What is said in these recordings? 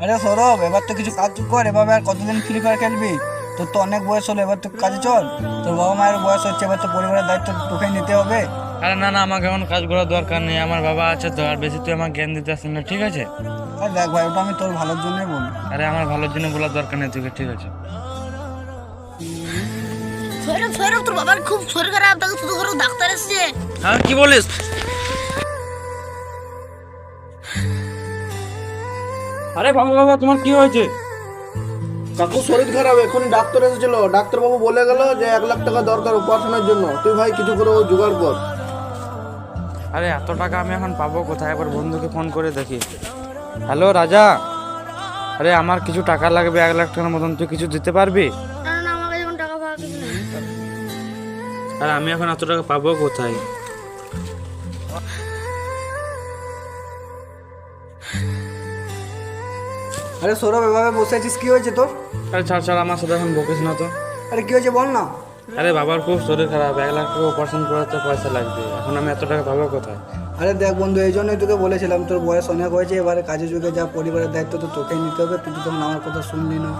আরে সৌরভ, এবার তো কিছু কাজ কর, এভাবে আর কতদিন ফ্রি ফায়ার খেলবি? তোর তো অনেক বয়স হলো, এবার তো কাজে চল। তোর বাবা মায়ের বয়স হচ্ছে, এবার তো পরিবারের দায়িত্ব তোকেই নিতে হবে। আরে না না, আমাকে এখন কাজ করার দরকার নেই, আমার বাবা আছে তো, আর বেশি তুই আমাকে জ্ঞান দিতে আসিস না, ঠিক আছে? আর দেখ ভাই, ওটা আমি তোর ভালোর জন্যই বলি। আরে আমার ভালোর জন্য বলার দরকার নেই তোকে, ঠিক আছে? সৌরভ সৌরভ, তোর বাবার খুব শরীর খারাপ, তাকে শুধু করে ডাক্তার এসছে। হ্যাঁ, কি বলিস? আরে বাবা বাবা, তোমার কি হয়েছে? কাকু শরীর খারাপ, এখনই ডাক্তার এসেছিল। ডাক্তারবাবু বলে গেল যে 1 লাখ টাকা দরকার অপারেশনের জন্য। তুই ভাই কিছু করে ও জোগাড় কর। আরে এত টাকা আমি এখন পাবো কোথায়? একবার বন্ধুকে ফোন করে দেখি। হ্যালো রাজা, আরে আমার কিছু টাকা লাগবে, 1 লাখ টাকার মতন, তুই কিছু দিতে পারবি? না না, আমার কাছে এখন টাকা পাওয়া কিছু নেই। আর আমি এখন এত টাকা পাবো কোথায়? আরে সৌরভ, এভাবে বসে আছিস, কি হয়েছে তোর? আরে ছাড় ছাড়, আমার সাথে এখন বকিস না তো। আরে কি হয়েছে বল না। আরে বাবার খুব শরীর খারাপ, 1 লাখ টাকা অপারেশন করাতে পয়সা লাগবে, এখন আমি এত টাকা পাবো কোথায়? আরে দেখ বন্ধু, এই জন্যই তোকে বলেছিলাম, তোর বয়স অনেক হয়েছে, এবারে কাজে যুগে যা, পরিবারের দায়িত্ব তো তোকেই নিতে হবে। তুই তো তখন আমার কথা শুনলি না।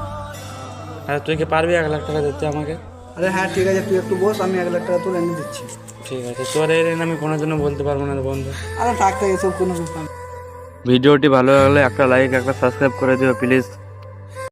আরে তুই কি পারবি 1 লাখ টাকা দিতে আমাকে? আরে হ্যাঁ ঠিক আছে, তুই একটু বস, আমি 1 লাখ টাকা তোর এনে দিচ্ছি। ঠিক আছে, তোর এই ঋণ আমি কোনো জন্য বলতে পারবো না বন্ধু। আরে থাক থাক, এসব কোনো ব্যাপার না। ভিডিওটি ভালো লাগলে একটা লাইক, একটা সাবস্ক্রাইব করে দিও প্লিজ।